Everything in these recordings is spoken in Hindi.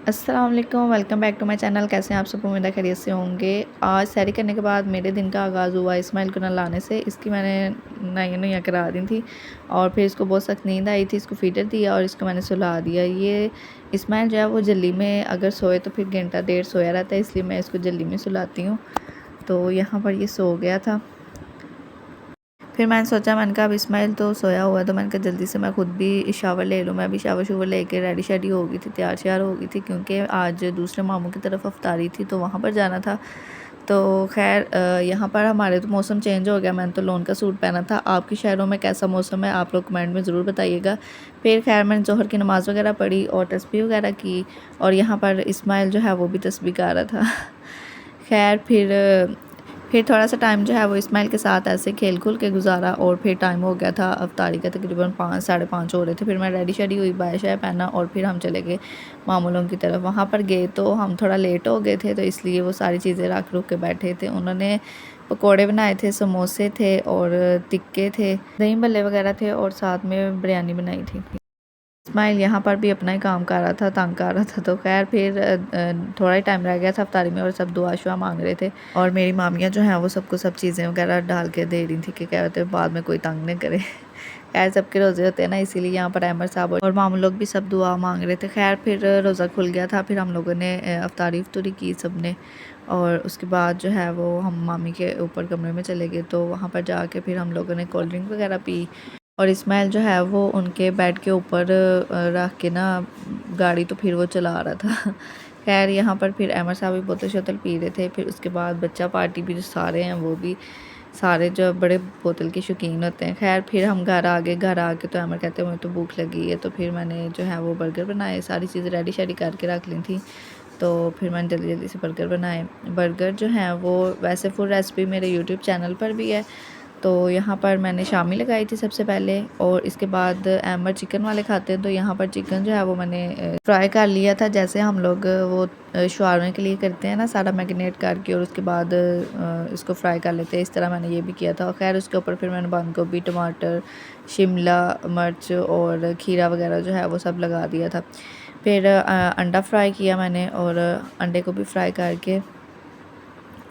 अस्सलाम वालेकुम, welcome back to my channel. कैसे हैं आप सब? उम्मीद है खैरियत से होंगे। आज सैरी करने के बाद मेरे दिन का आगाज़ हुआ इस्माइल को नहलाने से। इसकी मैंने नैया करा दी थी और फिर इसको बहुत सख्त नींद आई थी। इसको फीडर दिया और इसको मैंने सुला दिया। ये इस्माइल जो है वो जल्दी में अगर सोए तो फिर घंटा डेढ़ सोया रहता है, इसलिए मैं इसको जल्दी में सुलाती हूँ। तो यहाँ पर ये सो गया था। फिर मैंने सोचा, मैंने कहा अब इस्माइल तो सोया हुआ है तो मैंने कहा जल्दी से मैं खुद भी शावर ले लूँ। मैं भी शावर शुवर लेके रेडी शेडी हो गई थी, तैयार श्यार हो गई थी, क्योंकि आज दूसरे मामू की तरफ अफ्तारी थी तो वहाँ पर जाना था। तो खैर यहाँ पर हमारे तो मौसम चेंज हो गया। मैंने तो लोन का सूट पहना था। आपके शहरों में कैसा मौसम है आप लोग कमेंट में ज़रूर बताइएगा। फिर खैर मैंने जोहर की नमाज़ वगैरह पढ़ी और तस्बीह वगैरह की, और यहाँ पर इस्माइल जो है वो भी तस्बीह कर रहा था। खैर फिर थोड़ा सा टाइम जो है वो इस्माइल के साथ ऐसे खेल खुल के गुजारा, और फिर टाइम हो गया था अफ्तारी का, तकरीबन 5 साढ़े 5 हो रहे थे। फिर मैं रेडी शेडी हुई, बाय शाय पहना और फिर हम चले गए मामूलों की तरफ। वहाँ पर गए तो हम थोड़ा लेट हो गए थे, तो इसलिए वो सारी चीज़ें रख रुक के बैठे थे। उन्होंने पकोड़े बनाए थे, समोसे थे और टिक्के थे, दही भल्ले वगैरह थे और साथ में बिरयानी बनाई थी। इस्माइल यहाँ पर भी अपना ही काम कर रहा था, तंग कर रहा था। तो खैर फिर थोड़ा ही टाइम रह गया था अफ्तारी में और सब दुआ शुआ मांग रहे थे, और मेरी मामियाँ जो हैं वो सबको सब चीज़ें वगैरह डाल के दे रही थी कि क्या कहते हैं बाद में कोई तंग नहीं करे। खैर सबके रोज़े होते हैं ना, इसीलिए यहाँ पर अहमद साहब और मामू लोग भी सब दुआ मांग रहे थे। खैर फिर रोज़ा खुल गया था। फिर हम लोगों ने अफ्तारी उफ्तारी की सब ने, और उसके बाद जो है वो हम मामी के ऊपर कमरे में चले गए। तो वहाँ पर जाके फिर हम लोगों ने कोल्ड ड्रिंक वगैरह पी, और इस्माइल जो है वो उनके बेड के ऊपर रख के ना गाड़ी तो फिर वो चला रहा था। खैर यहाँ पर फिर अहमद साहब भी बोतल शोतल पी रहे थे। फिर उसके बाद बच्चा पार्टी भी जो सारे हैं वो भी सारे जो बड़े बोतल के शौकीन होते हैं। खैर फिर हम घर आ गए। घर आके तो अहमद कहते हैं मुझे तो भूख लगी है, तो फिर मैंने जो है वो बर्गर बनाए, सारी चीज़ रेडी शेडी करके रख ली थी। तो फिर मैंने जल्दी जल्दी से बर्गर बनाए। बर्गर जो हैं वो वैसे फुल रेसिपी मेरे यूट्यूब चैनल पर भी है। तो यहाँ पर मैंने शामी लगाई थी सबसे पहले, और इसके बाद अहमद चिकन वाले खाते हैं तो यहाँ पर चिकन जो है वो मैंने फ्राई कर लिया था, जैसे हम लोग वो शवारमे के लिए करते हैं ना, सारा मैरिनेट करके और उसके बाद इसको फ्राई कर लेते हैं। इस तरह मैंने ये भी किया था। खैर उसके ऊपर फिर मैंने बंद गोभी, टमाटर, शिमला मिर्च और खीरा वगैरह जो है वो सब लगा दिया था। फिर अंडा फ्राई किया मैंने, और अंडे को भी फ्राई करके,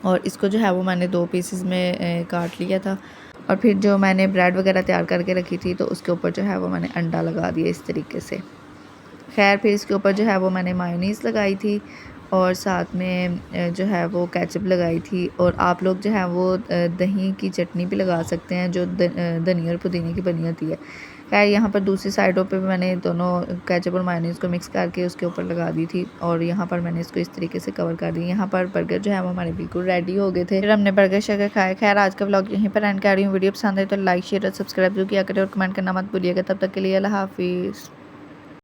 और इसको जो है वो मैंने 2 पीसेस में काट लिया था। और फिर जो मैंने ब्रेड वगैरह तैयार करके रखी थी तो उसके ऊपर जो है वो मैंने अंडा लगा दिया इस तरीके से। खैर फिर इसके ऊपर जो है वो मैंने मायोनीज़ लगाई थी, और साथ में जो है वो केचप लगाई थी। और आप लोग जो है वो दही की चटनी भी लगा सकते हैं जो धनिया और पुदीने की बनी होती है। खैर यहाँ पर दूसरी साइडों पे भी मैंने दोनों केचप और मायोनीज़ को मिक्स करके उसके ऊपर लगा दी थी, और यहाँ पर मैंने इसको इस तरीके से कवर कर दी। यहाँ पर बर्गर जो है वो हमारे बिल्कुल रेडी हो गए थे। फिर हमने बर्गर शर्गर खाए। खैर आज का व्लॉग यहीं पर एंड कर रही हूँ। वीडियो पसंद है तो लाइक शेयर और सब्सक्राइब जो किया करें, और कमेंट करना मत भूलिएगा। तब तक के लिए अल्लाह हाफिज़।